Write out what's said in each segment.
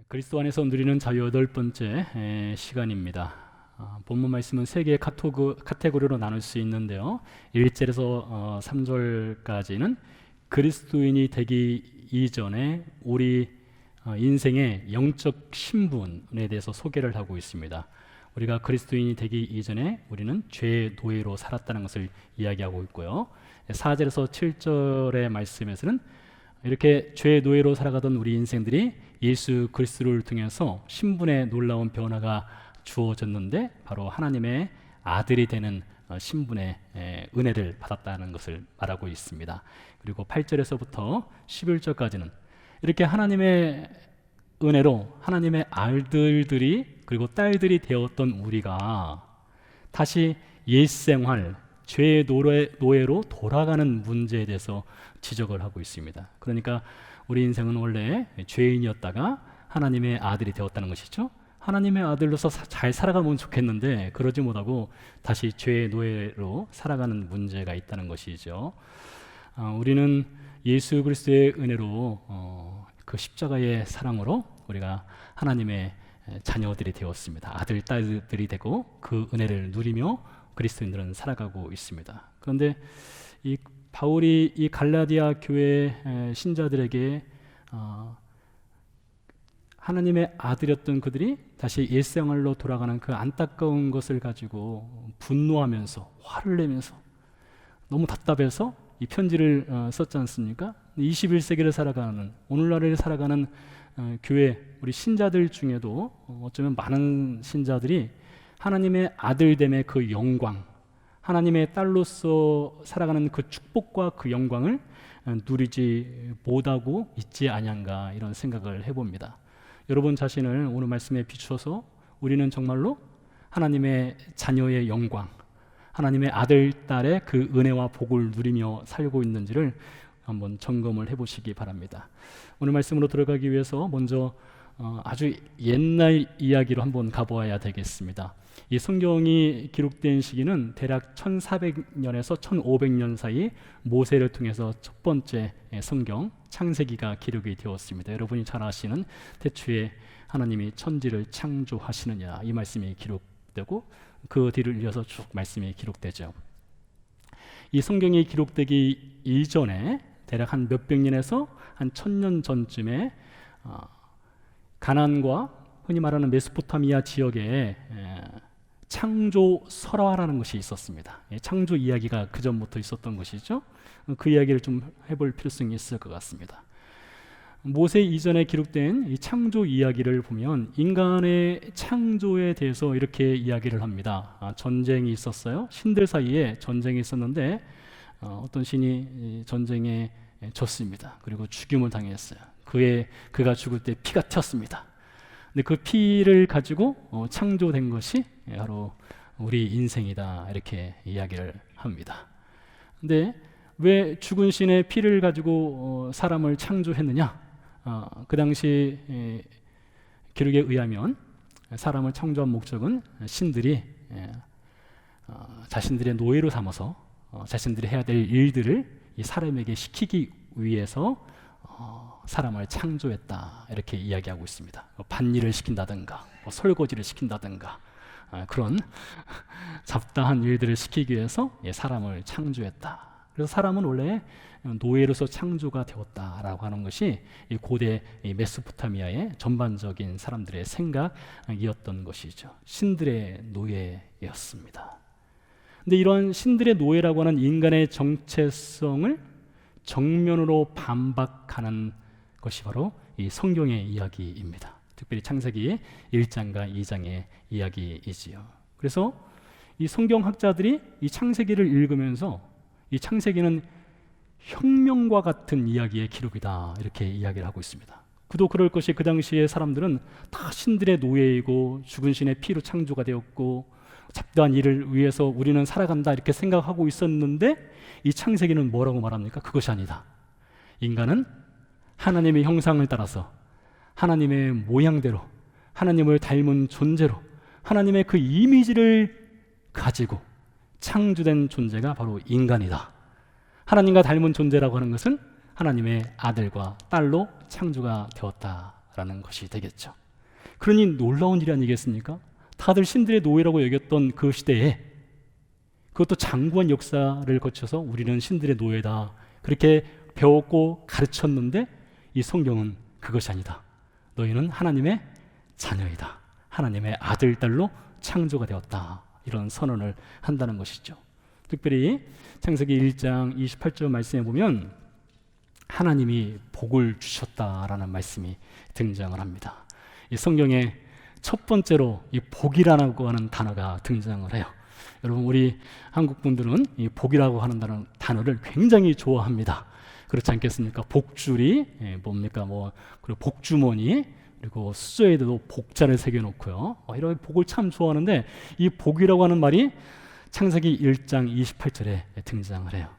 그리스도 안에서 누리는 자유 8번째 시간입니다. 본문 말씀은 세 개의 카테고리로 나눌 수 있는데요. 1절에서 3절까지는 그리스도인이 되기 이전에 우리 인생의 영적 신분에 대해서 소개를 하고 있습니다. 우리가 그리스도인이 되기 이전에 우리는 죄의 노예로 살았다는 것을 이야기하고 있고요. 4절에서 7절의 말씀에서는 이렇게 죄의 노예로 살아가던 우리 인생들이 예수 그리스도를 통해서 신분의 놀라운 변화가 주어졌는데 바로 하나님의 아들이 되는 신분의 은혜를 받았다는 것을 말하고 있습니다. 그리고 8절에서부터 11절까지는 이렇게 하나님의 은혜로 하나님의 아들들이 그리고 딸들이 되었던 우리가 다시 옛생활 죄의 노예로 돌아가는 문제에 대해서 지적을 하고 있습니다. 그러니까 우리 인생은 원래 죄인이었다가 하나님의 아들이 되었다는 것이죠. 하나님의 아들로서 잘 살아가면 좋겠는데 그러지 못하고 다시 죄의 노예로 살아가는 문제가 있다는 것이죠. 우리는 예수 그리스도의 은혜로 그 십자가의 사랑으로 우리가 하나님의 자녀들이 되었습니다. 아들, 딸들이 되고 그 은혜를 누리며 그리스도인들은 살아가고 있습니다. 그런데 이 바울이 이 갈라디아 교회 신자들에게 하나님의 아들이었던 그들이 다시 옛생활로 돌아가는 그 안타까운 것을 가지고 분노하면서 화를 내면서 너무 답답해서 이 편지를 썼지 않습니까? 21세기를 살아가는 오늘날을 살아가는 교회 우리 신자들 중에도 어쩌면 많은 신자들이 하나님의 아들됨의 그 영광, 하나님의 딸로서 살아가는 그 축복과 그 영광을 누리지 못하고 있지 아니한가 이런 생각을 해봅니다. 여러분 자신을 오늘 말씀에 비추어서 우리는 정말로 하나님의 자녀의 영광, 하나님의 아들, 딸의 그 은혜와 복을 누리며 살고 있는지를 한번 점검을 해보시기 바랍니다. 오늘 말씀으로 들어가기 위해서 먼저 아주 옛날 이야기로 한번 가보아야 되겠습니다. 이 성경이 기록된 시기는 대략 1400년에서 1500년 사이 모세를 통해서 첫 번째 성경 창세기가 기록이 되었습니다. 여러분이 잘 아시는 태초에 하나님이 천지를 창조하시느냐 이 말씀이 기록되고 그 뒤를 이어서 쭉 말씀이 기록되죠. 이 성경이 기록되기 이전에 대략 한 몇백 년에서 한 1000년 전쯤에 가나안과 흔히 말하는 메소포타미아 지역에 창조 설화라는 것이 있었습니다. 창조 이야기가 그 전부터 있었던 것이죠. 그 이야기를 좀 해볼 필요성이 있을 것 같습니다. 모세 이전에 기록된 이 창조 이야기를 보면 인간의 창조에 대해서 이렇게 이야기를 합니다. 전쟁이 있었어요. 신들 사이에 전쟁이 있었는데 어떤 신이 전쟁에 졌습니다. 그리고 죽임을 당했어요. 그가 죽을 때 피가 튀었습니다. 근데 그 피를 가지고 창조된 것이 바로 우리 인생이다 이렇게 이야기를 합니다. 근데 왜 죽은 신의 피를 가지고 사람을 창조했느냐? 그 당시 기록에 의하면 사람을 창조한 목적은 신들이 자신들의 노예로 삼아서 자신들이 해야 될 일들을 이 사람에게 시키기 위해서 사람을 창조했다 이렇게 이야기하고 있습니다. 밭일을 시킨다든가 설거지를 시킨다든가 그런 잡다한 일들을 시키기 위해서 사람을 창조했다. 그래서 사람은 원래 노예로서 창조가 되었다라고 하는 것이 이 고대 메소포타미아의 전반적인 사람들의 생각이었던 것이죠. 신들의 노예였습니다. 근데 이런 신들의 노예라고 하는 인간의 정체성을 정면으로 반박하는 것이 바로 이 성경의 이야기입니다. 특별히 창세기 1장과 2장의 이야기이지요. 그래서 이 성경학자들이 이 창세기를 읽으면서 이 창세기는 혁명과 같은 이야기의 기록이다 이렇게 이야기를 하고 있습니다. 그도 그럴 것이 그 당시의 사람들은 다 신들의 노예이고 죽은 신의 피로 창조가 되었고 잡다한 일을 위해서 우리는 살아간다 이렇게 생각하고 있었는데 이 창세기는 뭐라고 말합니까? 그것이 아니다. 인간은 하나님의 형상을 따라서 하나님의 모양대로 하나님을 닮은 존재로 하나님의 그 이미지를 가지고 창조된 존재가 바로 인간이다. 하나님과 닮은 존재라고 하는 것은 하나님의 아들과 딸로 창조가 되었다 된다라는 것이 되겠죠. 그러니 놀라운 일이 아니겠습니까? 다들 신들의 노예라고 여겼던 그 시대에, 그것도 장구한 역사를 거쳐서 우리는 신들의 노예다 그렇게 배웠고 가르쳤는데, 이 성경은 그것이 아니다. 너희는 하나님의 자녀이다. 하나님의 아들, 딸로 창조가 되었다. 이런 선언을 한다는 것이죠. 특별히 창세기 1장 28절 말씀에 보면 하나님이 복을 주셨다라는 말씀이 등장을 합니다. 이 성경에 첫 번째로 이 복이라고 하는 단어가 등장을 해요. 여러분, 우리 한국 분들은 이 복이라고 하는 단어를 굉장히 좋아합니다. 그렇지 않겠습니까? 복줄이 뭡니까? 그리고 복주머니, 그리고 수저에도 복자를 새겨놓고요. 이런 복을 참 좋아하는데, 이 복이라고 하는 말이 창세기 1장 28절에 등장을 해요.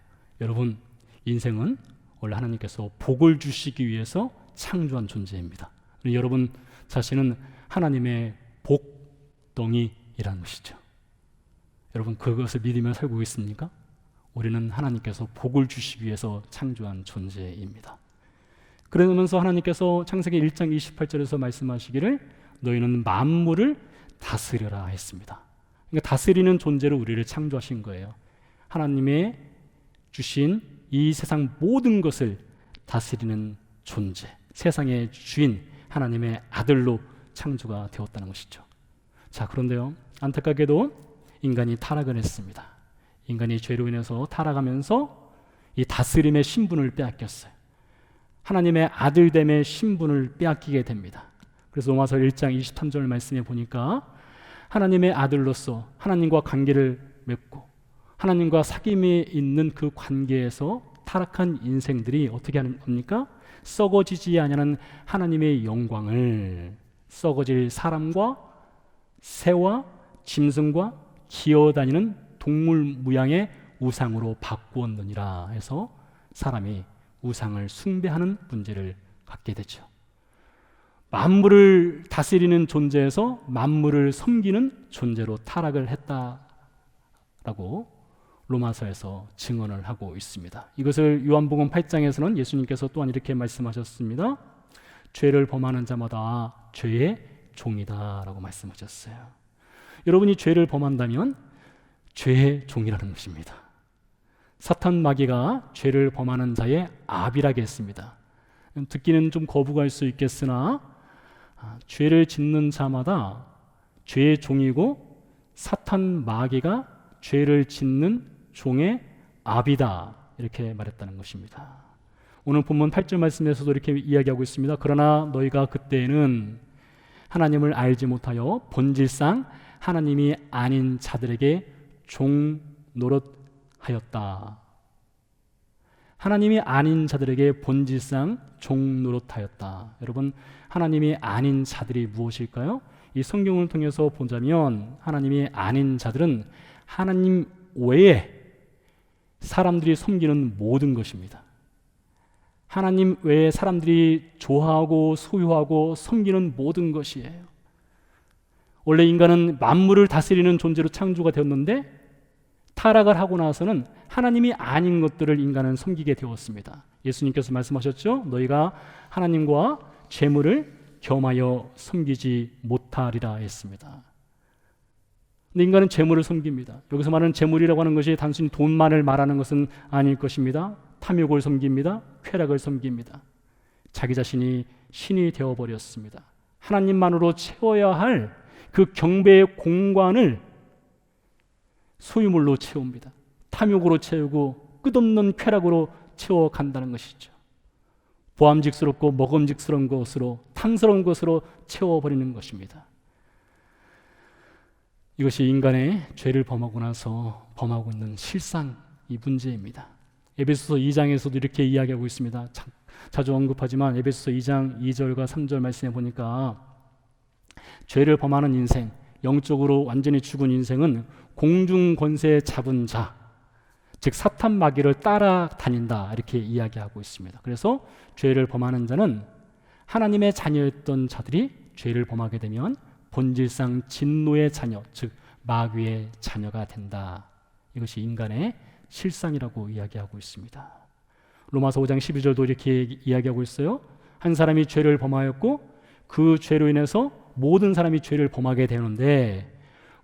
여러분, 인생은 원래 하나님께서 복을 주시기 위해서 창조한 존재입니다. 여러분 자신은 하나님의 복덩이라는 것이죠. 여러분, 그것을 믿으며 살고 있습니까? 우리는 하나님께서 복을 주시기 위해서 창조한 존재입니다. 그러면서 하나님께서 창세기 1장 28절에서 말씀하시기를 너희는 만물을 다스려라 했습니다. 그러니까 다스리는 존재로 우리를 창조하신 거예요. 하나님의 주신 이 세상 모든 것을 다스리는 존재, 세상의 주인 하나님의 아들로 창조가 되었다는 것이죠. 자, 그런데요, 안타깝게도 인간이 타락을 했습니다. 인간이 죄로 인해서 타락하면서 이 다스림의 신분을 빼앗겼어요. 하나님의 아들됨의 신분을 빼앗기게 됩니다. 그래서 로마서 1장 23절 말씀에 보니까 하나님의 아들로서 하나님과 관계를 맺고 하나님과 사귐이 있는 그 관계에서 타락한 인생들이 어떻게 하는 겁니까? 썩어지지 아니하는 하나님의 영광을 썩어질 사람과 새와 짐승과 기어다니는 동물 무양의 우상으로 바꾸었느니라 해서 사람이 우상을 숭배하는 문제를 갖게 되죠. 만물을 다스리는 존재에서 만물을 섬기는 존재로 타락을 했다라고 로마서에서 증언을 하고 있습니다. 이것을 요한복음 8장에서는 예수님께서 또한 이렇게 말씀하셨습니다. 죄를 범하는 자마다 죄의 종이다 라고 말씀하셨어요. 여러분이 죄를 범한다면 죄의 종이라는 것입니다. 사탄 마귀가 죄를 범하는 자의 아비라게 했습니다. 듣기는 좀 거부갈 수 있겠으나 죄를 짓는 자마다 죄의 종이고 사탄 마귀가 죄를 짓는 종의 아비다 이렇게 말했다는 것입니다. 오늘 본문 8절 말씀에서도 이렇게 이야기하고 있습니다. 그러나 너희가 그때는 하나님을 알지 못하여 본질상 하나님이 아닌 자들에게 종 노릇하였다. 하나님이 아닌 자들에게 본질상 종 노릇하였다. 여러분, 하나님이 아닌 자들이 무엇일까요? 이 성경을 통해서 보자면 하나님이 아닌 자들은 하나님 외에 사람들이 섬기는 모든 것입니다. 하나님 외에 사람들이 좋아하고 소유하고 섬기는 모든 것이에요. 원래 인간은 만물을 다스리는 존재로 창조가 되었는데 타락을 하고 나서는 하나님이 아닌 것들을 인간은 섬기게 되었습니다. 예수님께서 말씀하셨죠. 너희가 하나님과 재물을 겸하여 섬기지 못하리라 했습니다. 근데 인간은 재물을 섬깁니다. 여기서 말하는 재물이라고 하는 것이 단순히 돈만을 말하는 것은 아닐 것입니다. 탐욕을 섬깁니다. 쾌락을 섬깁니다. 자기 자신이 신이 되어버렸습니다. 하나님만으로 채워야 할 그 경배의 공간을 소유물로 채웁니다. 탐욕으로 채우고 끝없는 쾌락으로 채워간다는 것이죠. 보암직스럽고 먹음직스러운 것으로 탐스러운 것으로 채워버리는 것입니다. 이것이 인간의 죄를 범하고 나서 범하고 있는 실상 이 문제입니다. 에베소서 2장에서도 이렇게 이야기하고 있습니다. 자주 언급하지만 에베소서 2장 2절과 3절 말씀에 보니까 죄를 범하는 인생, 영적으로 완전히 죽은 인생은 공중 권세 잡은 자, 즉 사탄 마귀를 따라다닌다 이렇게 이야기하고 있습니다. 그래서 죄를 범하는 자는 하나님의 자녀였던 자들이 죄를 범하게 되면 본질상 진노의 자녀, 즉 마귀의 자녀가 된다. 이것이 인간의 실상이라고 이야기하고 있습니다. 로마서 5장 12절도 이렇게 이야기하고 있어요. 한 사람이 죄를 범하였고 그 죄로 인해서 모든 사람이 죄를 범하게 되는데,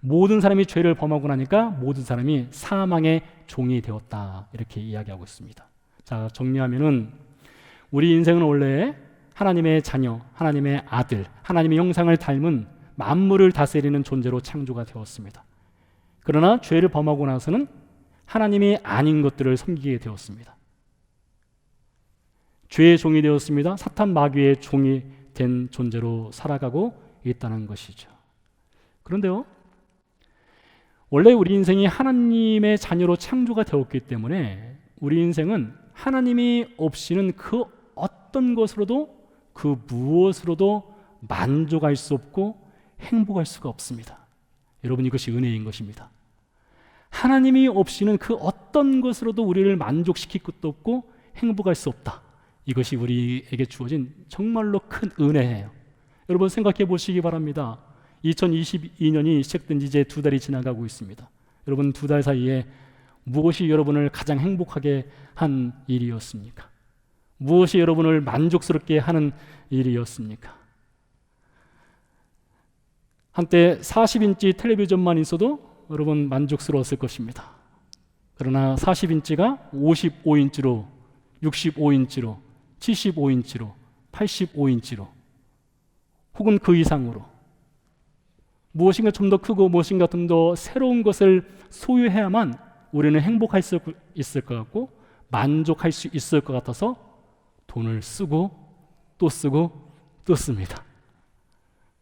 모든 사람이 죄를 범하고 나니까 모든 사람이 사망의 종이 되었다, 이렇게 이야기하고 있습니다. 자, 정리하면은 우리 인생은 원래 하나님의 자녀, 하나님의 아들, 하나님의 형상을 닮은 만물을 다스리는 존재로 창조가 되었습니다. 그러나 죄를 범하고 나서는 하나님이 아닌 것들을 섬기게 되었습니다. 죄의 종이 되었습니다. 사탄 마귀의 종이 된 존재로 살아가고 있다는 것이죠. 그런데요, 원래 우리 인생이 하나님의 자녀로 창조가 되었기 때문에 우리 인생은 하나님이 없이는 그 어떤 것으로도, 그 무엇으로도 만족할 수 없고 행복할 수가 없습니다. 여러분, 이것이 은혜인 것입니다. 하나님이 없이는 그 어떤 것으로도 우리를 만족시킬 것도 없고 행복할 수 없다. 이것이 우리에게 주어진 정말로 큰 은혜예요. 여러분, 생각해 보시기 바랍니다. 2022년이 시작된 지 이제 2달이 지나가고 있습니다. 여러분, 2달 사이에 무엇이 여러분을 가장 행복하게 한 일이었습니까? 무엇이 여러분을 만족스럽게 하는 일이었습니까? 한때 40인치 텔레비전만 있어도 여러분 만족스러웠을 것입니다. 그러나 40인치가 55인치로, 65인치로, 75인치로, 85인치로, 혹은 그 이상으로 무엇인가 좀 더 크고 무엇인가 좀 더 새로운 것을 소유해야만 우리는 행복할 수 있을 것 같고 만족할 수 있을 것 같아서 돈을 쓰고 또 쓰고 또 씁니다.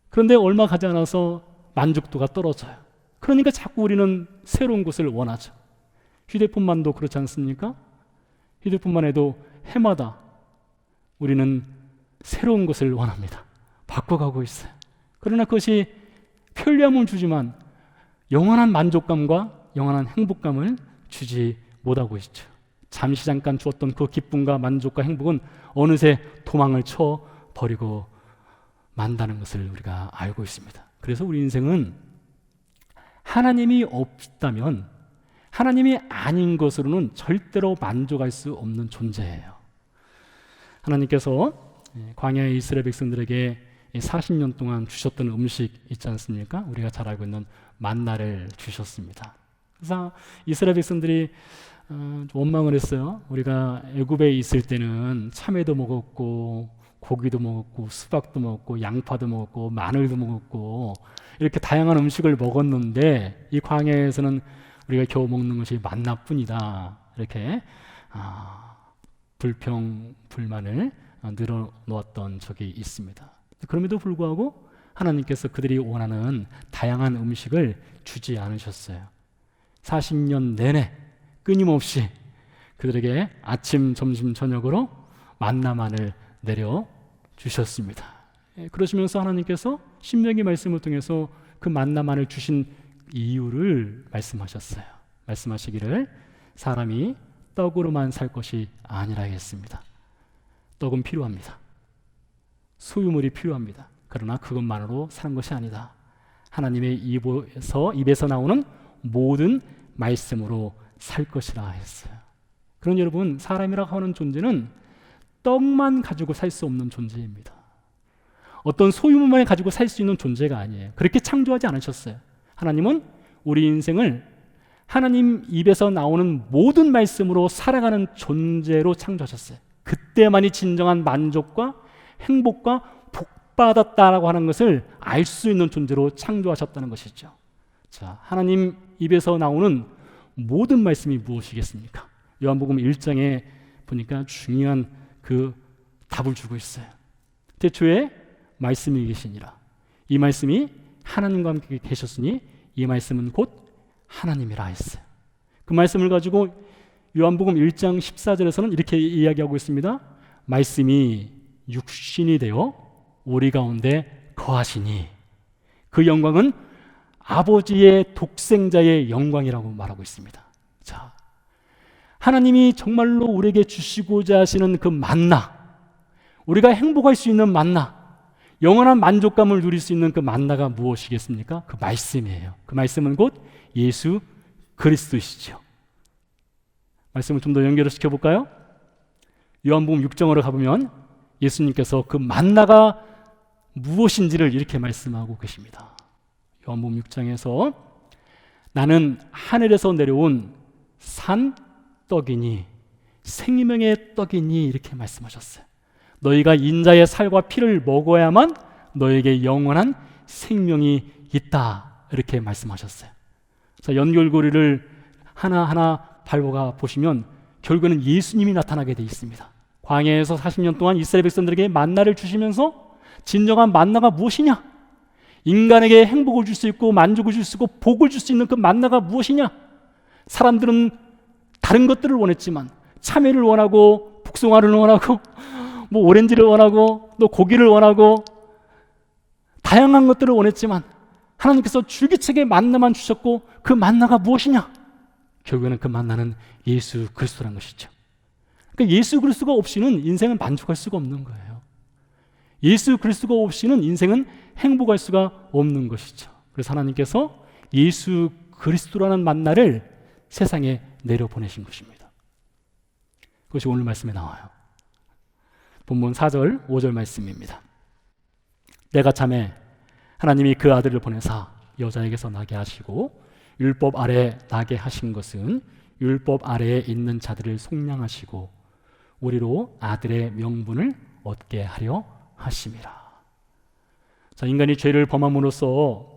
그런데 얼마 가지 않아서 만족도가 떨어져요. 그러니까 자꾸 우리는 새로운 것을 원하죠. 휴대폰만도 그렇지 않습니까? 휴대폰만 해도 해마다 우리는 새로운 것을 원합니다. 바꿔가고 있어요. 그러나 그것이 편리함을 주지만 영원한 만족감과 영원한 행복감을 주지 못하고 있죠. 잠시 잠깐 주었던 그 기쁨과 만족과 행복은 어느새 도망을 쳐 버리고 만다는 것을 우리가 알고 있습니다. 그래서 우리 인생은 하나님이 없다면, 하나님이 아닌 것으로는 절대로 만족할 수 없는 존재예요. 하나님께서 광야의 이스라엘 백성들에게 40년 동안 주셨던 음식 있지 않습니까? 우리가 잘 알고 있는 만나를 주셨습니다. 그래서 이스라엘 백성들이 원망을 했어요. 우리가 애굽에 있을 때는 참외도 먹었고 고기도 먹었고 수박도 먹었고 양파도 먹었고 마늘도 먹었고 이렇게 다양한 음식을 먹었는데 이 광야에서는 우리가 겨우 먹는 것이 만나뿐이다. 이렇게 불평, 불만을 늘어놓았던 적이 있습니다. 그럼에도 불구하고 하나님께서 그들이 원하는 다양한 음식을 주지 않으셨어요. 40년 내내 끊임없이 그들에게 아침, 점심, 저녁으로 만나만을 내려주셨습니다. 그러시면서 하나님께서 신명기 말씀을 통해서 그 만나만을 주신 이유를 말씀하셨어요. 말씀하시기를 사람이 떡으로만 살 것이 아니라 했습니다. 떡은 필요합니다. 소유물이 필요합니다. 그러나 그것만으로 사는 것이 아니다. 하나님의 입에서 나오는 모든 말씀으로 살 것이라 했어요. 그러니 여러분, 사람이라고 하는 존재는 떡만 가지고 살 수 없는 존재입니다. 어떤 소유물만 가지고 살 수 있는 존재가 아니에요. 그렇게 창조하지 않으셨어요. 하나님은 우리 인생을 하나님 입에서 나오는 모든 말씀으로 살아가는 존재로 창조하셨어요. 그때만이 진정한 만족과 행복과 복받았다라고 하는 것을 알 수 있는 존재로 창조하셨다는 것이죠. 자, 하나님 입에서 나오는 모든 말씀이 무엇이겠습니까? 요한복음 1장에 보니까 중요한 그 답을 주고 있어요. 태초에 말씀이 계시니라. 이 말씀이 하나님과 함께 계셨으니 이 말씀은 곧 하나님이라 했어요. 그 말씀을 가지고 요한복음 1장 14절에서는 이렇게 이야기하고 있습니다. 말씀이 육신이 되어 우리 가운데 거하시니 그 영광은 아버지의 독생자의 영광이라고 말하고 있습니다. 자, 하나님이 정말로 우리에게 주시고자 하시는 그 만나, 우리가 행복할 수 있는 만나, 영원한 만족감을 누릴 수 있는 그 만나가 무엇이겠습니까? 그 말씀이에요. 그 말씀은 곧 예수 그리스도시죠. 말씀을 좀 더 연결을 시켜볼까요? 요한복음 6장으로 가보면 예수님께서 그 만나가 무엇인지를 이렇게 말씀하고 계십니다. 요한복음 6장에서 나는 하늘에서 내려온 산 떡이니 생명의 떡이니 이렇게 말씀하셨어요. 너희가 인자의 살과 피를 먹어야만 너에게 영원한 생명이 있다 이렇게 말씀하셨어요. 자, 연결고리를 하나하나 밟아가 보시면 결국에는 예수님이 나타나게 되어 있습니다. 광야에서 40년 동안 이스라엘 백성들에게 만나를 주시면서 진정한 만나가 무엇이냐? 인간에게 행복을 줄 수 있고 만족을 줄 수 있고 복을 줄 수 있는 그 만나가 무엇이냐? 사람들은 다른 것들을 원했지만 참외를 원하고 복숭아를 원하고 뭐 오렌지를 원하고 또 고기를 원하고 다양한 것들을 원했지만 하나님께서 줄기차게 만나만 주셨고 그 만나가 무엇이냐? 결국에는 그 만나는 예수 그리스도라는 것이죠. 그러니까 예수 그리스도가 없이는 인생은 만족할 수가 없는 거예요. 예수 그리스도가 없이는 인생은 행복할 수가 없는 것이죠. 그래서 하나님께서 예수 그리스도라는 만나를 세상에 내려보내신 것입니다. 그것이 오늘 말씀에 나와요. 본문 4절 5절 말씀입니다. 내가 자매 하나님이 그 아들을 보내사 여자에게서 나게 하시고 율법 아래 나게 하신 것은 율법 아래에 있는 자들을 속량하시고 우리로 아들의 명분을 얻게 하려 하심이라. 자, 인간이 죄를 범함으로써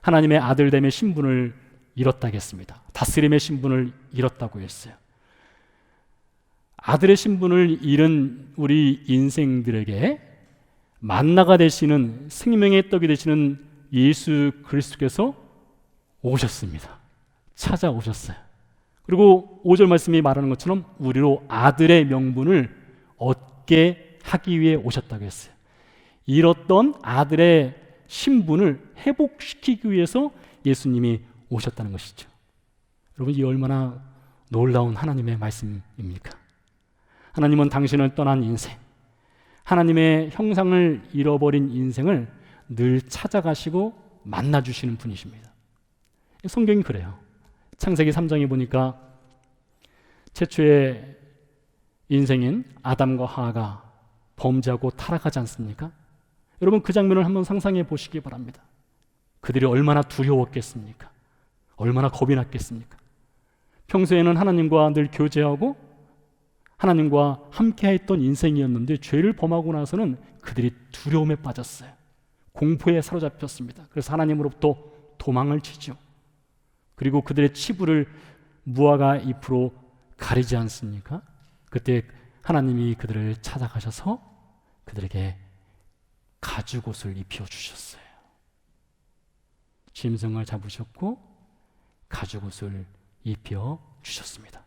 하나님의 아들됨의 신분을 잃었다고 했습니다. 다스림의 신분을 잃었다고 했어요. 아들의 신분을 잃은 우리 인생들에게 만나가 되시는 생명의 떡이 되시는 예수 그리스도께서 오셨습니다. 찾아오셨어요. 그리고 5절 말씀이 말하는 것처럼 우리로 아들의 명분을 얻게 하기 위해 오셨다고 했어요. 잃었던 아들의 신분을 회복시키기 위해서 예수님이 오셨다는 것이죠. 여러분, 이 얼마나 놀라운 하나님의 말씀입니까? 하나님은 당신을 떠난 인생, 하나님의 형상을 잃어버린 인생을 늘 찾아가시고 만나주시는 분이십니다. 성경이 그래요. 창세기 3장에 보니까 최초의 인생인 아담과 하와가 범죄하고 타락하지 않습니까? 여러분, 그 장면을 한번 상상해 보시기 바랍니다. 그들이 얼마나 두려웠겠습니까? 얼마나 겁이 났겠습니까? 평소에는 하나님과 늘 교제하고 하나님과 함께했던 인생이었는데 죄를 범하고 나서는 그들이 두려움에 빠졌어요. 공포에 사로잡혔습니다. 그래서 하나님으로부터 도망을 치죠. 그리고 그들의 치부를 무화과 잎으로 가리지 않습니까? 그때 하나님이 그들을 찾아가셔서 그들에게 가죽옷을 입혀주셨어요. 짐승을 잡으셨고 가죽옷을 입혀주셨습니다.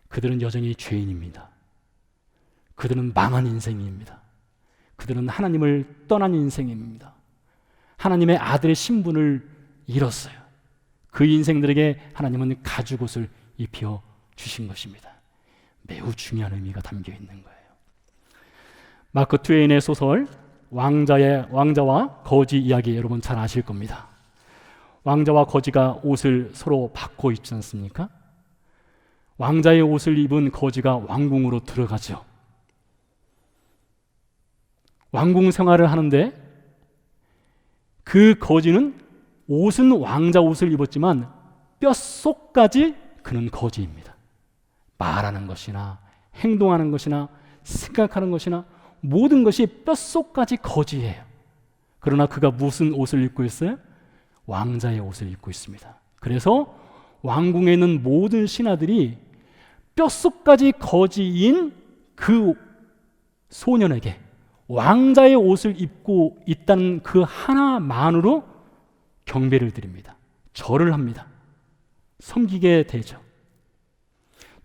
그들은 여전히 죄인입니다. 그들은 망한 인생입니다. 그들은 하나님을 떠난 인생입니다. 하나님의 아들의 신분을 잃었어요. 그 인생들에게 하나님은 가죽옷을 입혀주신 것입니다. 매우 중요한 의미가 담겨 있는 거예요. 마크 트웨인의 소설 왕자와 거지 이야기 여러분 잘 아실 겁니다. 왕자와 거지가 옷을 서로 바꿔 입지 않습니까? 왕자의 옷을 입은 거지가 왕궁으로 들어가죠. 왕궁 생활을 하는데 그 거지는 옷은 왕자 옷을 입었지만 뼛속까지 그는 거지입니다. 말하는 것이나 행동하는 것이나 생각하는 것이나 모든 것이 뼛속까지 거지예요. 그러나 그가 무슨 옷을 입고 있어요? 왕자의 옷을 입고 있습니다. 그래서 왕궁에 있는 모든 신하들이 뼛속까지 거지인 그 소년에게 왕자의 옷을 입고 있다는 그 하나만으로 경배를 드립니다. 절을 합니다. 섬기게 되죠.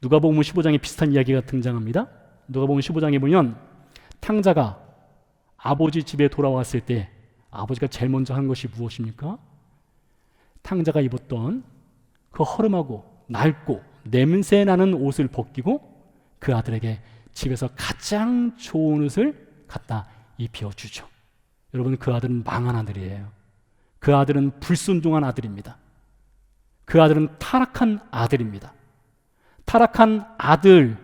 누가복음 15장에 비슷한 이야기가 등장합니다. 누가복음 15장에 보면 탕자가 아버지 집에 돌아왔을 때 아버지가 제일 먼저 한 것이 무엇입니까? 탕자가 입었던 그 허름하고 낡고 냄새 나는 옷을 벗기고 그 아들에게 집에서 가장 좋은 옷을 갖다 입혀주죠. 여러분, 그 아들은 망한 아들이에요. 그 아들은 불순종한 아들입니다. 그 아들은 타락한 아들입니다. 타락한 아들,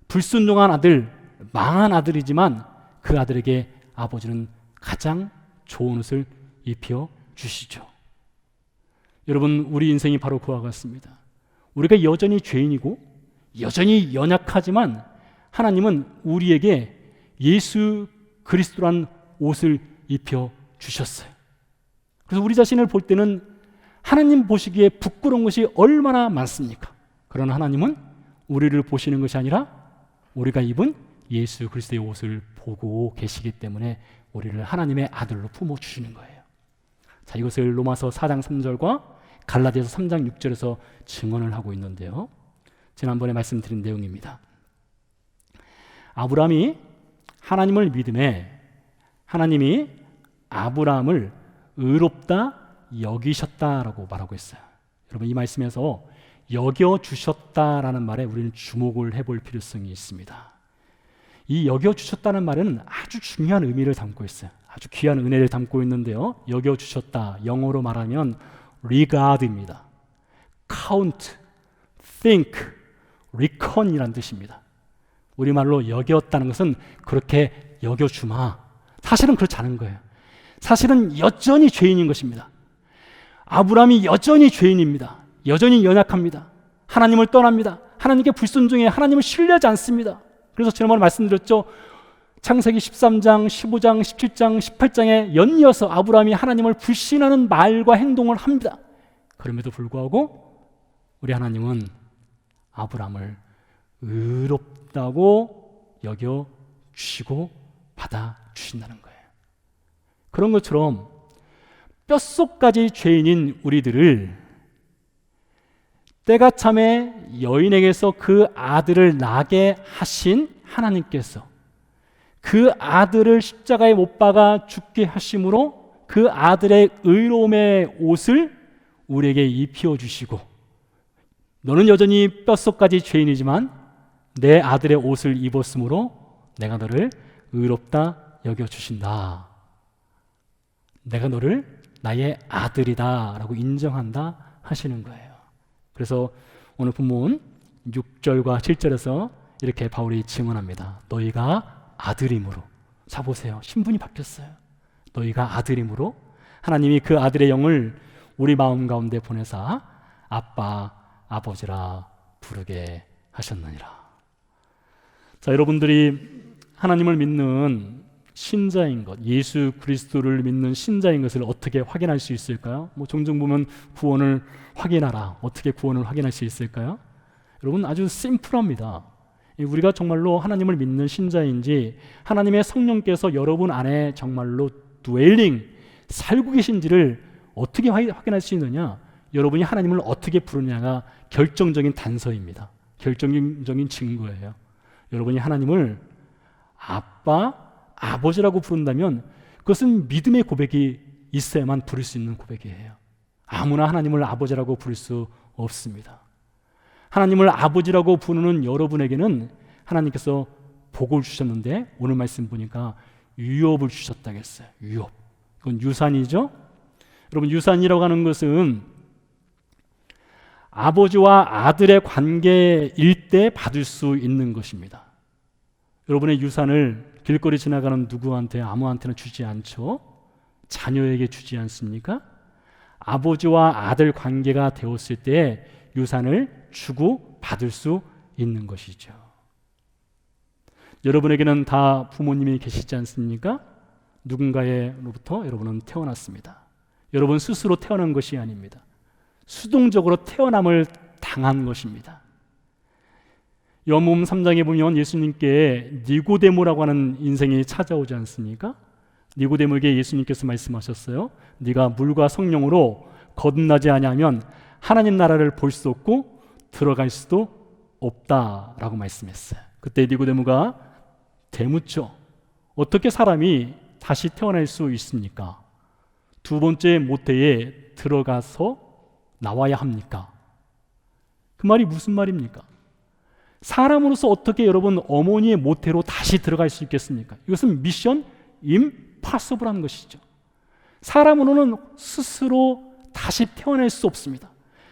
불순종한 아들, 망한 아들이지만 그 아들에게 아버지는 가장 좋은 옷을 입혀 주시죠. 여러분, 우리 인생이 바로 그와 같습니다. 우리가 여전히 죄인이고 여전히 연약하지만 하나님은 우리에게 예수 그리스도란 옷을 입혀 주셨어요. 그래서 우리 자신을 볼 때는 하나님 보시기에 부끄러운 것이 얼마나 많습니까? 그러나 하나님은 우리를 보시는 것이 아니라 우리가 입은 예수 그리스도의 옷을 보고 계시기 때문에 우리를 하나님의 아들로 품어주시는 거예요. 자, 이것을 로마서 4장 3절과 갈라디아서 3장 6절에서 증언을 하고 있는데요, 지난번에 말씀드린 내용입니다. 아브라함이 하나님을 믿음에 하나님이 아브라함을 의롭다 여기셨다라고 말하고 있어요. 여러분, 이 말씀에서 여겨주셨다라는 말에 우리는 주목을 해볼 필요성이 있습니다. 이 여겨주셨다는 말은 아주 중요한 의미를 담고 있어요. 아주 귀한 은혜를 담고 있는데요, 여겨주셨다, 영어로 말하면 regard입니다. count, think, reckon이란 뜻입니다. 우리말로 여겼다는 것은 그렇게 여겨주마. 사실은 그렇지 않은 거예요. 사실은 여전히 죄인인 것입니다. 아브라함이 여전히 죄인입니다. 여전히 연약합니다. 하나님을 떠납니다. 하나님께 불순종해 하나님을 신뢰하지 않습니다. 그래서 지난번에 말씀드렸죠. 창세기 13장, 15장, 17장, 18장에 연이어서 아브라함이 하나님을 불신하는 말과 행동을 합니다. 그럼에도 불구하고 우리 하나님은 아브라함을 의롭다고 여겨주시고 받아주신다는 거예요. 그런 것처럼 뼛속까지 죄인인 우리들을 때가 참에 여인에게서 그 아들을 낳게 하신 하나님께서 그 아들을 십자가에 못 박아 죽게 하심으로 그 아들의 의로움의 옷을 우리에게 입혀 주시고, 너는 여전히 뼛속까지 죄인이지만 내 아들의 옷을 입었으므로 내가 너를 의롭다 여겨주신다. 내가 너를 나의 아들이다 라고 인정한다 하시는 거예요. 그래서 오늘 본문 6절과 7절에서 이렇게 바울이 증언합니다. 너희가 아들임으로. 자, 보세요. 신분이 바뀌었어요. 너희가 아들임으로 하나님이 그 아들의 영을 우리 마음 가운데 보내사 아빠, 아버지라 부르게 하셨느니라. 자, 여러분들이 하나님을 믿는 신자인 것, 예수 그리스도를 믿는 신자인 것을 어떻게 확인할 수 있을까요? 종종 보면 구원을 확인하라. 어떻게 구원을 확인할 수 있을까요? 여러분, 아주 심플합니다. 우리가 정말로 하나님을 믿는 신자인지, 하나님의 성령께서 여러분 안에 정말로 dwelling, 살고 계신지를 어떻게 확인할 수 있느냐? 여러분이 하나님을 어떻게 부르냐가 결정적인 단서입니다. 결정적인 증거예요. 여러분이 하나님을 아빠, 아버지라고 부른다면 그것은 믿음의 고백이 있어야만 부를 수 있는 고백이에요. 아무나 하나님을 아버지라고 부를 수 없습니다. 하나님을 아버지라고 부르는 여러분에게는 하나님께서 복을 주셨는데, 오늘 말씀 보니까 유업을 주셨다고 했어요. 유업. 그건 유산이죠. 여러분, 유산이라고 하는 것은 아버지와 아들의 관계일 때 받을 수 있는 것입니다. 여러분의 유산을 길거리 지나가는 누구한테, 아무한테나 주지 않죠. 자녀에게 주지 않습니까? 아버지와 아들 관계가 되었을 때 유산을 주고 받을 수 있는 것이죠. 여러분에게는 다 부모님이 계시지 않습니까? 누군가로부터 여러분은 태어났습니다. 여러분 스스로 태어난 것이 아닙니다. 수동적으로 태어남을 당한 것입니다. 요한복음 3장에 보면 예수님께 니고데모라고 하는 인생이 찾아오지 않습니까? 니고데모에게 예수님께서 말씀하셨어요. 네가 물과 성령으로 거듭나지 아니하면 하나님 나라를 볼 수 없고 들어갈 수도 없다라고 말씀했어요. 그때 니고데모가 되묻죠. 어떻게 사람이 다시 태어날 수 있습니까? 두 번째 모태에 들어가서 나와야 합니까? 그 말이 무슨 말입니까? 사람으로서 어떻게 여러분 어머니의 모태로 다시 들어갈 수 있겠습니까? 이것은 미션 임파서블한 것이죠. 사람으로는 스스로 다시 태어날 수 없습니다.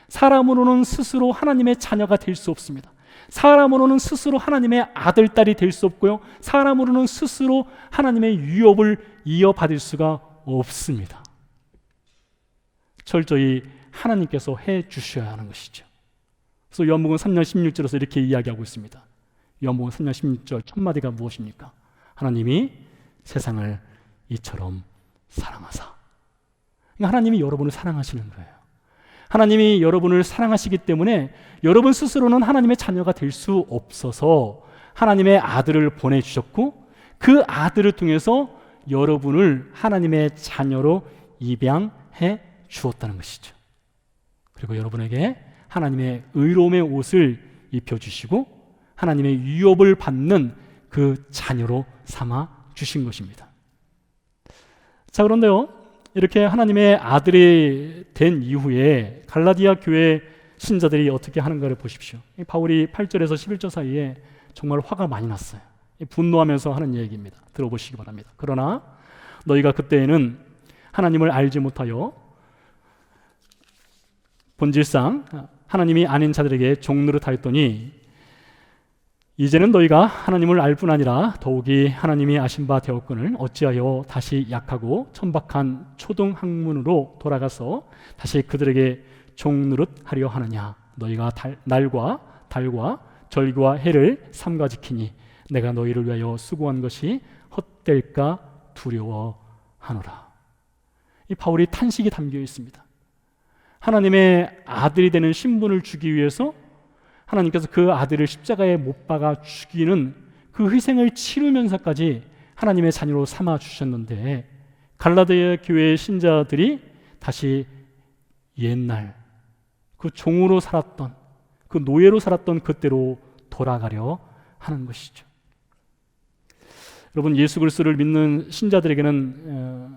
사람으로는 스스로 하나님의 자녀가 될 수 없습니다. 사람으로는 스스로 하나님의 아들, 딸이 될 수 없고요, 사람으로는 스스로 하나님의 유업을 이어받을 수가 없습니다. 철저히 하나님께서 해 주셔야 하는 것이죠. 그래서 요한복음 3장 16절에서 이렇게 이야기하고 있습니다. 요한복음 3장 16절 첫 마디가 무엇입니까? 하나님이 세상을 이처럼 사랑하사. 그러니까 하나님이 여러분을 사랑하시는 거예요. 하나님이 여러분을 사랑하시기 때문에 여러분 스스로는 하나님의 자녀가 될 수 없어서 하나님의 아들을 보내주셨고, 그 아들을 통해서 여러분을 하나님의 자녀로 입양해 주었다는 것이죠. 그리고 여러분에게 하나님의 의로움의 옷을 입혀주시고 하나님의 유업을 받는 그 자녀로 삼아 주신 것입니다. 자, 그런데요, 이렇게 하나님의 아들이 된 이후에 갈라디아 교회 신자들이 어떻게 하는가를 보십시오. 바울이 8절에서 11절 사이에 정말 화가 많이 났어요. 분노하면서 하는 얘기입니다. 들어보시기 바랍니다. 그러나 너희가 그때에는 하나님을 알지 못하여 본질상 하나님이 아닌 자들에게 종노릇하였더니 이제는 너희가 하나님을 알 뿐 아니라 더욱이 하나님이 아신 바 되었거늘 어찌하여 다시 약하고 천박한 초등학문으로 돌아가서 다시 그들에게 종노릇하려 하느냐. 너희가 날과 달과 절기와 해를 삼가 지키니 내가 너희를 위하여 수고한 것이 헛될까 두려워하노라. 이 바울이 탄식이 담겨 있습니다. 하나님의 아들이 되는 신분을 주기 위해서 하나님께서 그 아들을 십자가에 못 박아 죽이는 그 희생을 치르면서까지 하나님의 자녀로 삼아 주셨는데, 갈라디아 교회의 신자들이 다시 옛날 그 종으로 살았던, 그 노예로 살았던 그때로 돌아가려 하는 것이죠. 여러분, 예수 그리스도를 믿는 신자들에게는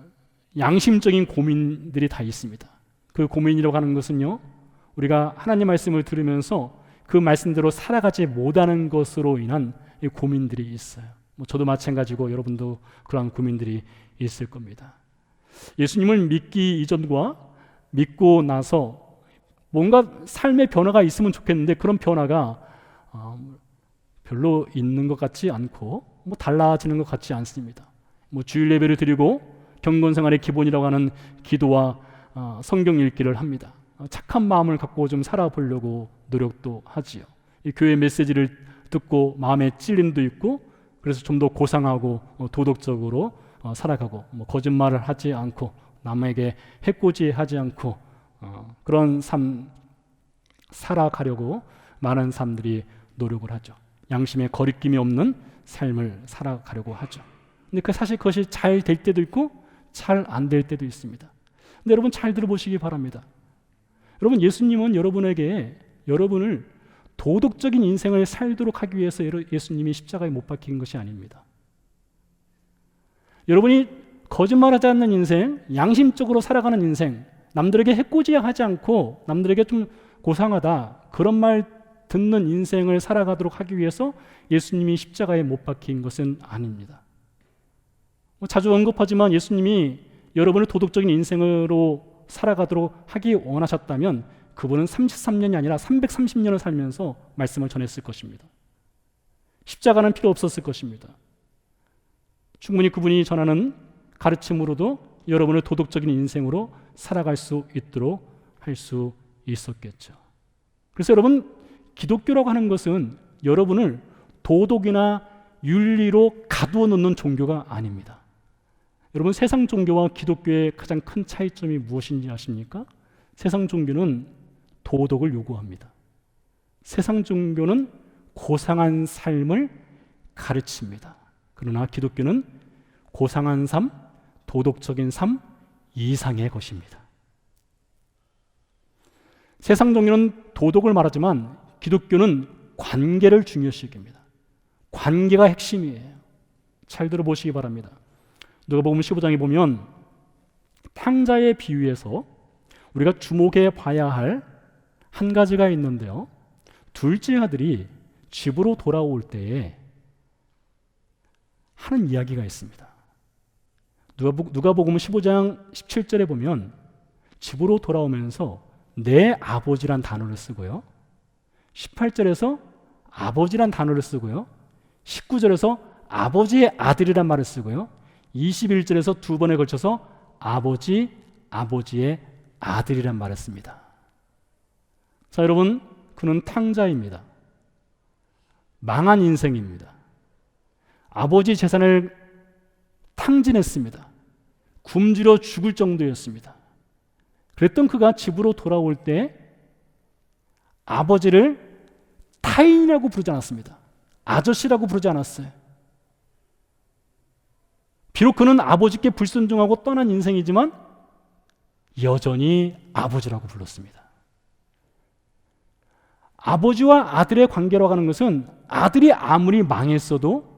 양심적인 고민들이 다 있습니다. 그 고민이라고 하는 것은요, 우리가 하나님 말씀을 들으면서 그 말씀대로 살아가지 못하는 것으로 인한 고민들이 있어요. 저도 마찬가지고 여러분도 그러한 고민들이 있을 겁니다. 예수님을 믿기 이전과 믿고 나서 뭔가 삶의 변화가 있으면 좋겠는데 그런 변화가 별로 있는 것 같지 않고 달라지는 것 같지 않습니다. 주일 예배를 드리고 경건생활의 기본이라고 하는 기도와 성경 읽기를 합니다. 착한 마음을 갖고 좀 살아보려고 노력도 하지요. 이 교회 메시지를 듣고 마음에 찔림도 있고, 그래서 좀 더 고상하고 도덕적으로 살아가고, 거짓말을 하지 않고 남에게 해코지하지 않고 그런 삶 살아가려고 많은 사람들이 노력을 하죠. 양심에 거리낌이 없는 삶을 살아가려고 하죠. 근데 사실 그것이 잘 될 때도 있고 잘 안 될 때도 있습니다. 근데 여러분 잘 들어보시기 바랍니다. 여러분, 예수님은 여러분을 도덕적인 인생을 살도록 하기 위해서 예수님이 십자가에 못 박힌 것이 아닙니다. 여러분이 거짓말하지 않는 인생, 양심적으로 살아가는 인생, 남들에게 해코지하지 않고 남들에게 좀 고상하다 그런 말 듣는 인생을 살아가도록 하기 위해서 예수님이 십자가에 못 박힌 것은 아닙니다. 자주 언급하지만 예수님이 여러분을 도덕적인 인생으로 살아가도록 하기 원하셨다면 그분은 33년이 아니라 330년을 살면서 말씀을 전했을 것입니다. 십자가는 필요 없었을 것입니다. 충분히 그분이 전하는 가르침으로도 여러분을 도덕적인 인생으로 살아갈 수 있도록 할 수 있었겠죠. 그래서 여러분, 기독교라고 하는 것은 여러분을 도덕이나 윤리로 가두어 놓는 종교가 아닙니다. 여러분, 세상 종교와 기독교의 가장 큰 차이점이 무엇인지 아십니까? 세상 종교는 도덕을 요구합니다. 세상 종교는 고상한 삶을 가르칩니다. 그러나 기독교는 고상한 삶, 도덕적인 삶 이상의 것입니다. 세상 종교는 도덕을 말하지만 기독교는 관계를 중요시 여깁니다. 관계가 핵심이에요. 잘 들어보시기 바랍니다. 누가복음 15장에 보면 탕자의 비유에서 우리가 주목해 봐야 할 한 가지가 있는데요, 둘째 아들이 집으로 돌아올 때에 하는 이야기가 있습니다. 누가복음 15장 17절에 보면 집으로 돌아오면서 내 아버지란 단어를 쓰고요, 18절에서 아버지란 단어를 쓰고요. 19절에서 아버지의 아들이란 말을 쓰고요. 21절에서 두 번에 걸쳐서 아버지, 아버지의 아들이란 말을 씁니다. 자, 여러분, 그는 탕자입니다. 망한 인생입니다. 아버지 재산을 탕진했습니다. 굶주려 죽을 정도였습니다. 그랬던 그가 집으로 돌아올 때 아버지를 타인이라고 부르지 않았습니다. 아저씨라고 부르지 않았어요. 비록 그는 아버지께 불순종하고 떠난 인생이지만 여전히 아버지라고 불렀습니다. 아버지와 아들의 관계라고 하는 것은 아들이 아무리 망했어도,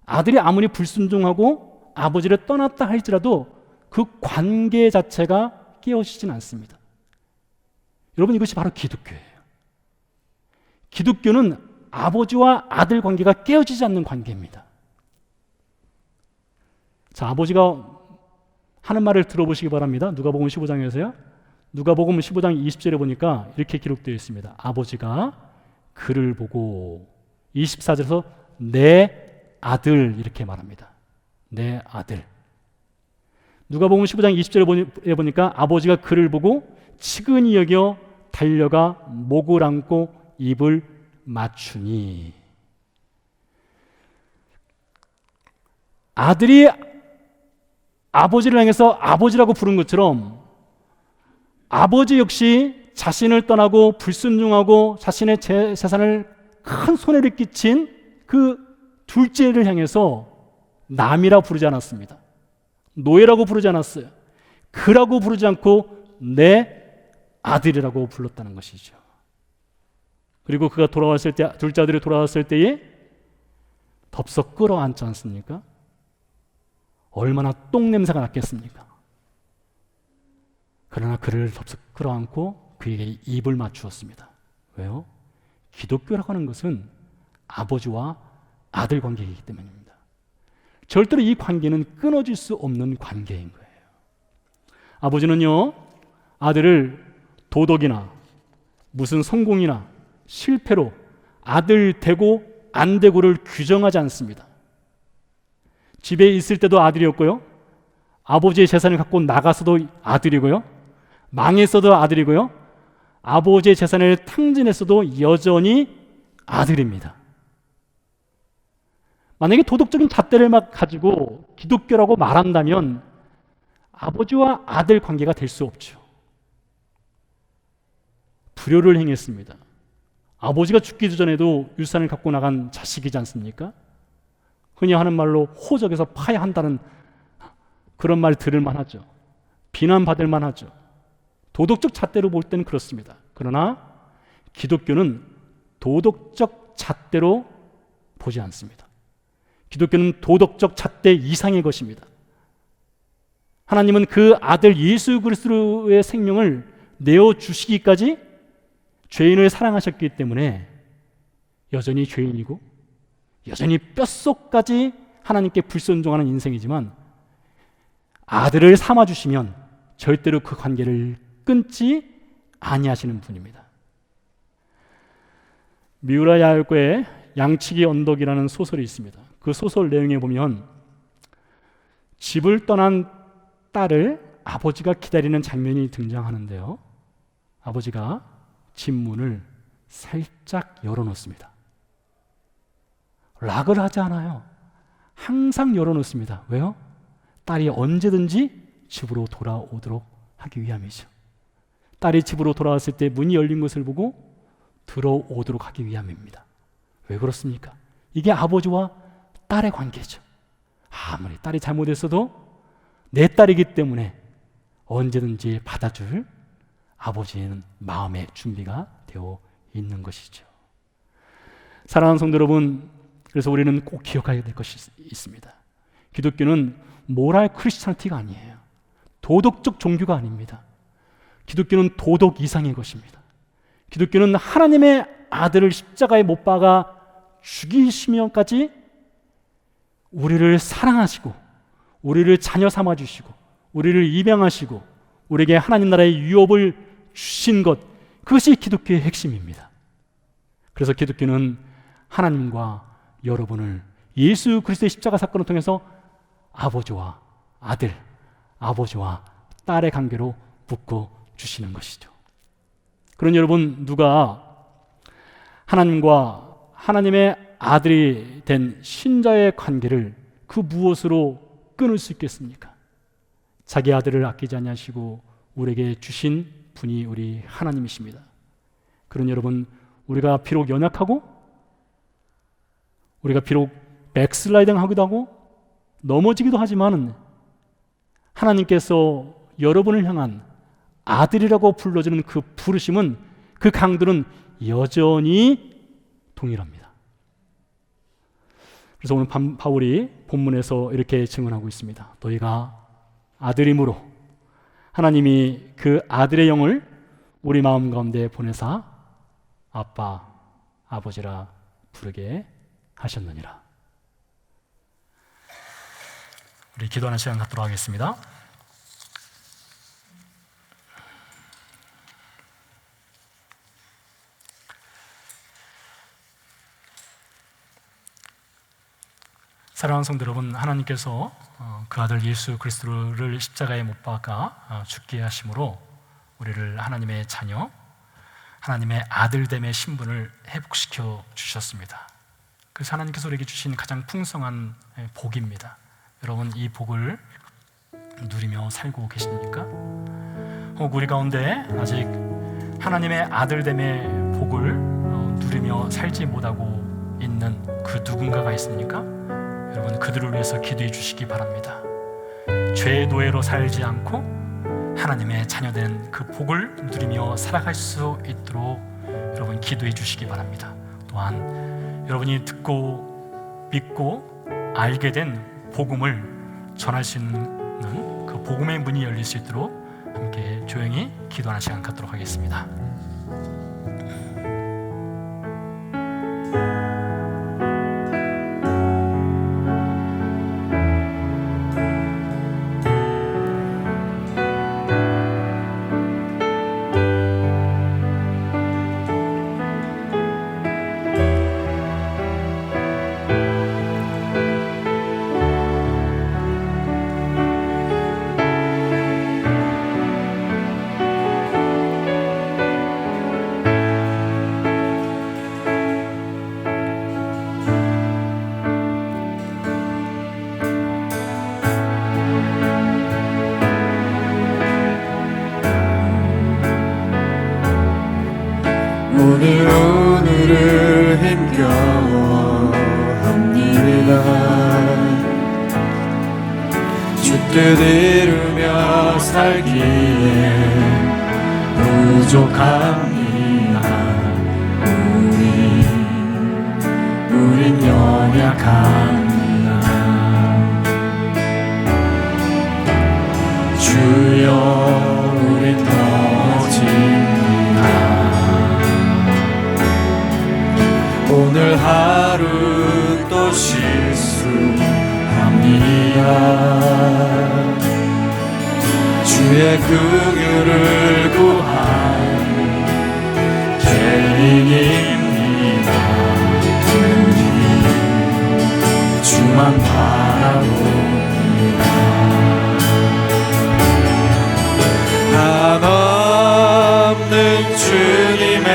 아들이 아무리 불순종하고 아버지를 떠났다 할지라도 그 관계 자체가 깨어지진 않습니다. 여러분, 이것이 바로 기독교예요. 기독교는 아버지와 아들 관계가 깨어지지 않는 관계입니다. 자, 아버지가 하는 말을 들어보시기 바랍니다. 누가복음 15장에서요. 누가복음 15장 20절에 보니까 이렇게 기록되어 있습니다. 아버지가 그를 보고, 24절에서 내 아들 이렇게 말합니다. 내 아들. 누가복음 15장 20절에 보니까 아버지가 그를 보고 치근히 여겨 달려가 목을 안고 입을 맞추니. 아들이 아버지를 향해서 아버지라고 부른 것처럼 아버지 역시 자신을 떠나고 불순종하고 자신의 재산을 큰 손해를 끼친 그 둘째를 향해서 남이라 부르지 않았습니다. 노예라고 부르지 않았어요. 그라고 부르지 않고 내 아들이라고 불렀다는 것이죠. 그리고 그가 돌아왔을 때, 둘째 아들이 돌아왔을 때에 덥석 끌어안지 않습니까? 얼마나 똥냄새가 났겠습니까? 그러나 그를 덥석 끌어안고 그에게 입을 맞추었습니다. 왜요? 기독교라고 하는 것은 아버지와 아들 관계이기 때문입니다. 절대로 이 관계는 끊어질 수 없는 관계인 거예요. 아버지는요, 아들을 도덕이나 무슨 성공이나 실패로 아들 되고 안 되고를 규정하지 않습니다. 집에 있을 때도 아들이었고요, 아버지의 재산을 갖고 나가서도 아들이고요, 망했어도 아들이고요, 아버지의 재산을 탕진했어도 여전히 아들입니다. 만약에 도덕적인 잣대를 막 가지고 기독교라고 말한다면 아버지와 아들 관계가 될 수 없죠. 불효를 행했습니다. 아버지가 죽기 전에도 유산을 갖고 나간 자식이지 않습니까? 흔히 하는 말로 호적에서 파야 한다는 그런 말 들을 만하죠. 비난받을 만하죠. 도덕적 잣대로 볼 때는 그렇습니다. 그러나 기독교는 도덕적 잣대로 보지 않습니다. 기독교는 도덕적 잣대 이상의 것입니다. 하나님은 그 아들 예수 그리스도의 생명을 내어주시기까지 죄인을 사랑하셨기 때문에 여전히 죄인이고 여전히 뼛속까지 하나님께 불순종하는 인생이지만 아들을 삼아주시면 절대로 그 관계를 끊지 아니하시는 분입니다. 미우라 야알고의 양치기 언덕이라는 소설이 있습니다. 그 소설 내용에 보면 집을 떠난 딸을 아버지가 기다리는 장면이 등장하는데요, 아버지가 집 문을 살짝 열어놓습니다. 락을 하지 않아요. 항상 열어놓습니다. 왜요? 딸이 언제든지 집으로 돌아오도록 하기 위함이죠. 딸이 집으로 돌아왔을 때 문이 열린 것을 보고 들어오도록 하기 위함입니다. 왜 그렇습니까? 이게 아버지와 딸의 관계죠. 아무리 딸이 잘못했어도 내 딸이기 때문에 언제든지 받아줄 아버지는 마음의 준비가 되어 있는 것이죠. 사랑하는 성도 여러분, 그래서 우리는 꼭 기억해야 될 것이 있습니다. 기독교는 모랄 크리스찬티가 아니에요. 도덕적 종교가 아닙니다. 기독교는 도덕 이상의 것입니다. 기독교는 하나님의 아들을 십자가에 못 박아 죽이시면까지 우리를 사랑하시고 우리를 자녀 삼아주시고 우리를 입양하시고 우리에게 하나님 나라의 유업을 주신 것, 그것이 기독교의 핵심입니다. 그래서 기독교는 하나님과 여러분을 예수 그리스도의 십자가 사건을 통해서 아버지와 아들, 아버지와 딸의 관계로 묶어 주시는 것이죠. 그런 여러분, 누가 하나님과 하나님의 아들이 된 신자의 관계를 그 무엇으로 끊을 수 있겠습니까? 자기 아들을 아끼지 아니하시고 우리에게 주신 분이 우리 하나님이십니다. 그런 여러분, 우리가 비록 연약하고 우리가 비록 백슬라이딩 하기도 하고 넘어지기도 하지만 하나님께서 여러분을 향한 아들이라고 불러주는 그 부르심은, 그 강도는 여전히 동일합니다. 그래서 오늘 바울이 본문에서 이렇게 증언하고 있습니다. 너희가 아들이므로 하나님이 그 아들의 영을 우리 마음 가운데 보내사 아빠, 아버지라 부르게 하셨느니라. 우리 기도하는 시간 갖도록 하겠습니다. 사랑하는 성도 여러분, 하나님께서 그 아들 예수 그리스도를 십자가에 못 박아 죽게 하심으로 우리를 하나님의 자녀, 하나님의 아들됨의 신분을 회복시켜 주셨습니다. 그래서 하나님께서 우리에게 주신 가장 풍성한 복입니다. 여러분, 이 복을 누리며 살고 계십니까? 혹 우리 가운데 아직 하나님의 아들됨의 복을 누리며 살지 못하고 있는 그 누군가가 있습니까? 여러분, 그들을 위해서 기도해 주시기 바랍니다. 죄의 노예로 살지 않고 하나님의 자녀된 그 복을 누리며 살아갈 수 있도록 여러분 기도해 주시기 바랍니다. 또한 여러분이 듣고 믿고 알게 된 복음을 전할 수 있는 그 복음의 문이 열릴 수 있도록 함께 조용히 기도하는 시간 갖도록 하겠습니다. 오늘을 힘겨워합니다. 주 뜻 이루며 살기에 부족합니다. 우린 연약합니다. 주여, 우린 넘어집니다. 오늘 하루 또 실수합니다. 주의 긍휼을 구하는 죄인입니다. 주만 바라봅니다. 한없는 주님의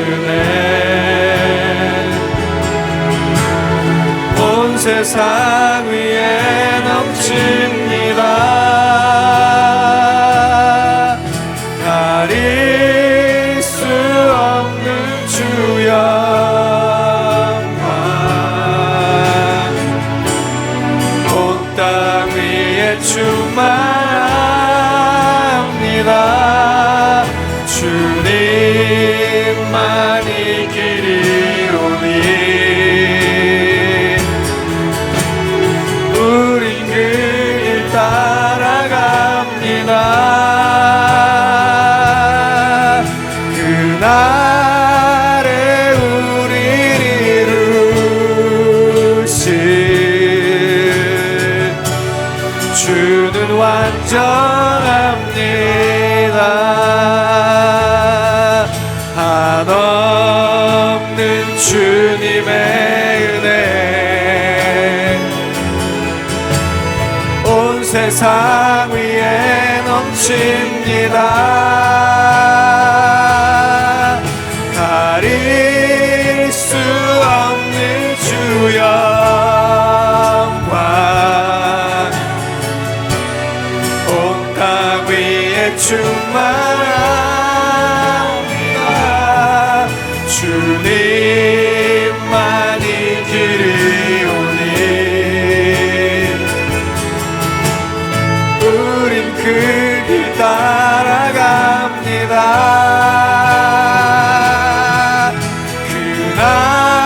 은혜 온 세상 위에 넘칩니다. 가릴 수 없는 주 영광 온 땅 위에 충만합니다. 주님만이 길이오니 우린 그 길 따라갑니다. 그날에 우릴 이루실 주는 완전합니다. 한없는 주님의 세상 위에 넘칩니다. 가릴 수 없는 주 영광 온 땅 위에 충만합니다. 주님만이 길이 오니 우린 그 길 따라갑니다.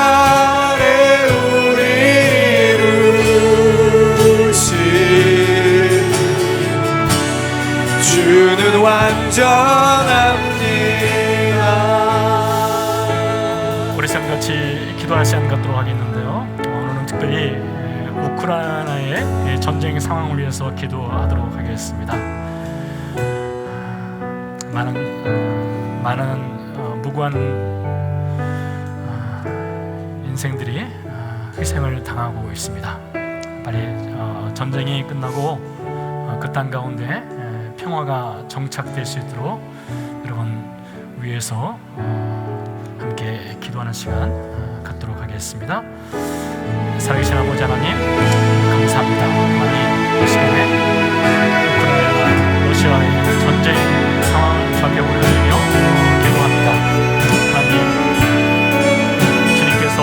그날에 우리 이루신 주는 완전합니다. 우리 쌤같이 기도할 시간 갖도록 하겠는데요. 오늘은 특별히 우크라이나의 전쟁 상황을 위해서 기도하도록 하겠습니다. 많은 무고한 인생들이 희생을 당하고 있습니다. 빨리 전쟁이 끝나고 그 땅 가운데 평화가 정착될 수 있도록 여러분 위해서 함께 기도하는 시간 갖도록 하겠습니다. 살아계신 아버지 하나님 감사합니다. 하나님 이 시간에 우크라이나 러시아의 전쟁 상황을 저에게 올려드리며 기도합니다. 하나님 주님께서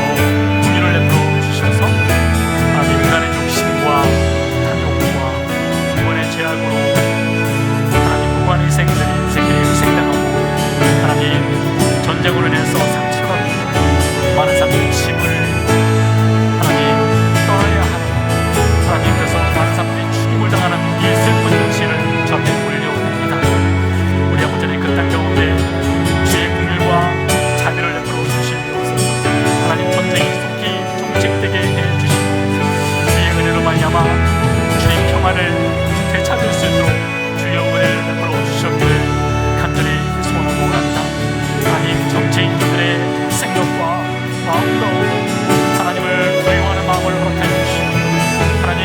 긍휼을 내버려 주셔서 하나님 인간의 욕심과 탐욕과 이번의 죄악으로 하나님 무고한 인생들이 희생당하고 하나님 전쟁으로 인해서 상처받고 많은 사람들이 집을 하나님 떠나야 하는 하나님께서 많은 사람들이 죽임을 당하는 이 슬픈 현실을 저에게 올려옵니다. 우리 아버지는 그 땅 가운데 주의 긍휼과 자비를 내버려 주시옵소서. 하나님 전쟁이 속히 종식되게 해주시고 주의 은혜로 말미암아 주의 평화를 되찾을 수 있도록 주의 은혜를 내버려 주셨기를 간절히 소원하고 합니다. 하나님 정치인들의 생각과 마음으로 하나님을 두려워하는 마음을 허락하여 주시고 하나님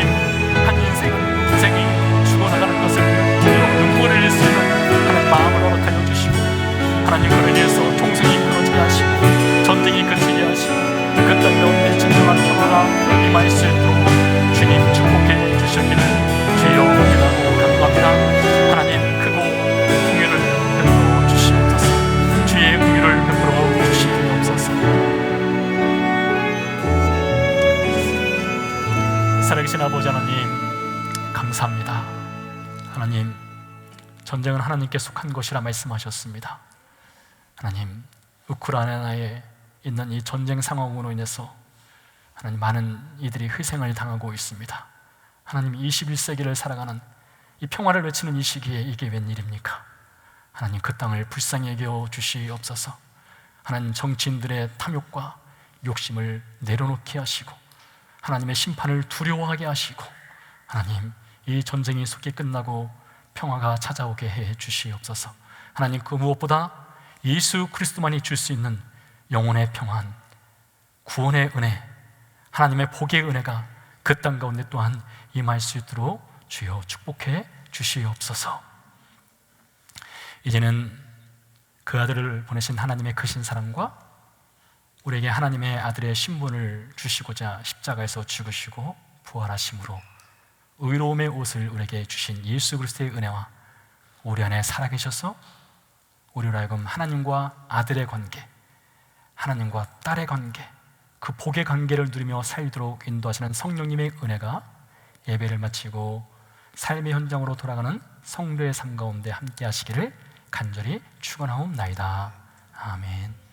한 인생이 죽어나가는 것을 눈물을 흘릴 수 있는 하나님 마음을 허락하여 주시고 하나님 그로 인해서 통성이 끊어지게 하시고 전쟁이 그치게 하시고 그 땅 가운데 진정한 평화가 임할 수 있도록 주님 축복해 주셨기를 주여 기도하고 간구합니다. 하나님 크고 긍휼을 베풀어 주시옵소서. 주의 긍휼을 베풀어 주시옵소서. 살아계신 아버지 하나님 감사합니다. 하나님 전쟁은 하나님께 속한 것이라 말씀하셨습니다. 하나님 우크라이나에 있는 이 전쟁 상황으로 인해서 하나님 많은 이들이 희생을 당하고 있습니다. 하나님 21세기를 살아가는 이 평화를 외치는 이 시기에 이게 웬일입니까? 하나님 그 땅을 불쌍히 여겨 주시옵소서. 하나님 정치인들의 탐욕과 욕심을 내려놓게 하시고 하나님의 심판을 두려워하게 하시고 하나님 이 전쟁이 속히 끝나고 평화가 찾아오게 해 주시옵소서. 하나님 그 무엇보다 예수 그리스도만이 줄 수 있는 영혼의 평안, 구원의 은혜, 하나님의 복의 은혜가 그 땅 가운데 또한 임할 수 있도록 주여 축복해 주시옵소서. 이제는 그 아들을 보내신 하나님의 크신 사랑과 우리에게 하나님의 아들의 신분을 주시고자 십자가에서 죽으시고 부활하심으로 의로움의 옷을 우리에게 주신 예수 그리스도의 은혜와 우리 안에 살아계셔서 우리로 하여금 하나님과 아들의 관계, 하나님과 딸의 관계, 그 복의 관계를 누리며 살도록 인도하시는 성령님의 은혜가 예배를 마치고 삶의 현장으로 돌아가는 성도의 삶 가운데 함께 하시기를 간절히 축원하옵나이다. 아멘.